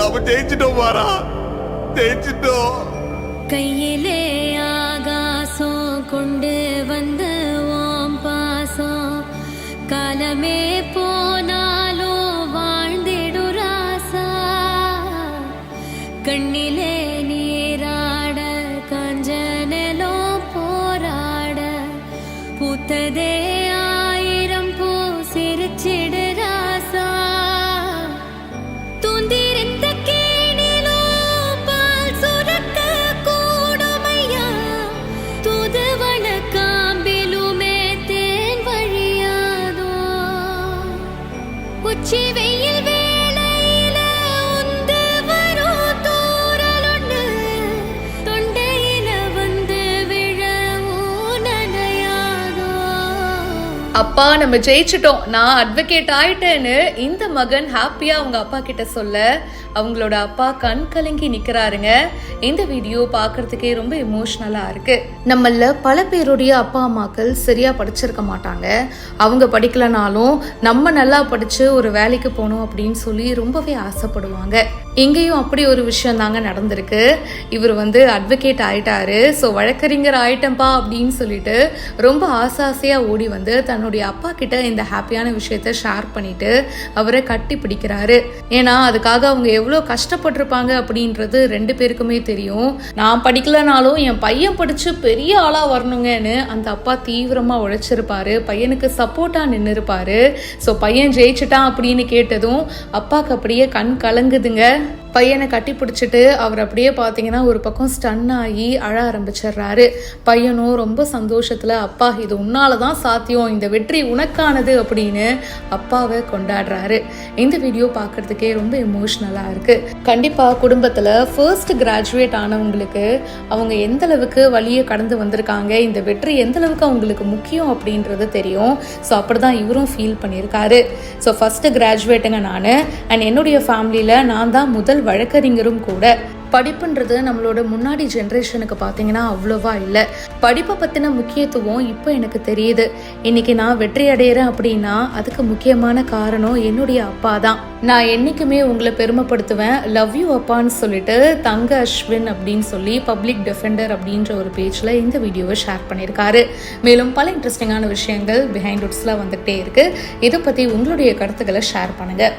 நாம ஜெயிச்சிட்டோம் பாரா, ஜெயிச்சிட்டோம். கையிலே ஆகாசம் கொண்டு வந்த ஓம் பாசம், காலமே போனாலும் வாழ்ந்திடு ராசா. கண்ணிலே நீராட கஞ்சனலோ போராட, பூத்ததே ஆயிரம் பூ சிரிச்சிடு ராசா. தூந்திருந்த கேணிலோ பால் சுரக்க கூடுமையா, தூதுவன காம்பிலுமே தேன் வழியாதோ. உச்சி வெயில் வேளையில உந்து வரும் தூறலொன்னு, தொண்டையில வந்து விழவும் நனையாதோ. அப்பா நம்ம ஜெயிச்சிட்டோம், நான் அட்வொகேட் ஆயிட்டேன்னு இந்த மகன் ஹாப்பியா அவங்க அப்பா கிட்ட சொல்ல அவங்களோட அப்பா கண் கலங்கி நிக்கிறாருங்க. இந்த வீடியோ பார்க்கறதுக்கே ரொம்ப எமோஷ்னலா இருக்கு. நம்மள பல பேருடைய அப்பா அம்மாக்கள் சரியா படிச்சிருக்க மாட்டாங்க. அவங்க படிக்கலனாலும் நம்ம நல்லா படிச்சு ஒரு வேலைக்கு போகணும் அப்படின்னு சொல்லி ரொம்பவே ஆசைப்படுவாங்க. இங்கேயும் அப்படி ஒரு விஷயம் தாங்க நடந்திருக்கு. இவர் அட்வொகேட் ஆயிட்டாரு, ஸோ வழக்கறிஞர் ஆயிட்டம்பா அப்படின்னு சொல்லிட்டு ரொம்ப ஆசையா ஓடி வந்து தன்னுடைய அப்பா கிட்ட இந்த ஹாப்பியான விஷயத்த ஷேர் பண்ணிட்டு அவரை கட்டி பிடிக்கிறாரு. ஏன்னா அதுக்காக அவங்க எவ்வளோ கஷ்டப்பட்டிருப்பாங்க அப்படின்றது ரெண்டு பேருக்குமே தெரியும். நான் படிக்கலனாலும் என் பையன் படிச்சு பெரிய ஆளா வரணுங்கன்னு அந்த அப்பா தீவிரமா உழைச்சிருப்பாரு, பையனுக்கு சப்போர்ட்டா நின்று இருப்பாரு. ஸோ பையன் ஜெயிச்சிட்டான் அப்படின்னு கேட்டதும் அப்பாவுக்கு அப்படியே கண் கலங்குதுங்க. பையனை கட்டி பிடிச்சிட்டு அவர் அப்படியே பார்த்தீங்கன்னா ஒரு பக்கம் ஸ்டன் ஆகி அழ ஆரம்பிச்சிடுறாரு. பையனும் ரொம்ப சந்தோஷத்தில் அப்பா இது உன்னால தான் சாத்தியம், இந்த வெற்றி உனக்கானது அப்படின்னு அப்பாவை கொண்டாடுறாரு. இந்த வீடியோ பார்க்கறதுக்கே ரொம்ப எமோஷ்னலாக இருக்குது. கண்டிப்பாக குடும்பத்தில் ஃபர்ஸ்ட் கிராஜுவேட் ஆனவங்களுக்கு அவங்க எந்த அளவுக்கு வழியை கடந்து வந்திருக்காங்க, இந்த வெற்றி எந்த அளவுக்கு அவங்களுக்கு முக்கியம் அப்படின்றது தெரியும். ஸோ அப்படி தான் இவரும் ஃபீல் பண்ணியிருக்காரு. ஸோ ஃபர்ஸ்ட் கிராஜுவேட்டுங்க நான், அண்ட் என்னுடைய ஃபேமிலியில் நான் தான் முதல் வழக்கறிஞரும் கூட. படிப்புன்றது நம்மளோட முன்னாடி ஜென்ரேஷனுக்கு பார்த்தீங்கன்னா அவ்வளோவா இல்லை. படிப்பை பற்றின முக்கியத்துவம் இப்போ எனக்கு தெரியுது. இன்னைக்கு நான் வெற்றி அடைகிறேன் அப்படின்னா அதுக்கு முக்கியமான காரணம் என்னுடைய அப்பா தான். நான் என்றைக்குமே உங்களை பெருமைப்படுத்துவேன். லவ் யூ அப்பான்னு சொல்லிட்டு தங்க அஸ்வின் அப்படின்னு சொல்லி பப்ளிக் டிஃபெண்டர் அப்படின்ற ஒரு பேஜில் இந்த வீடியோவை ஷேர் பண்ணியிருக்காரு. மேலும் பல இன்ட்ரெஸ்டிங்கான விஷயங்கள் பிஹைண்ட் வுட்ஸில் வந்துகிட்டே இருக்குது. இதை பற்றி உங்களுடைய கருத்துக்களை ஷேர் பண்ணுங்கள்.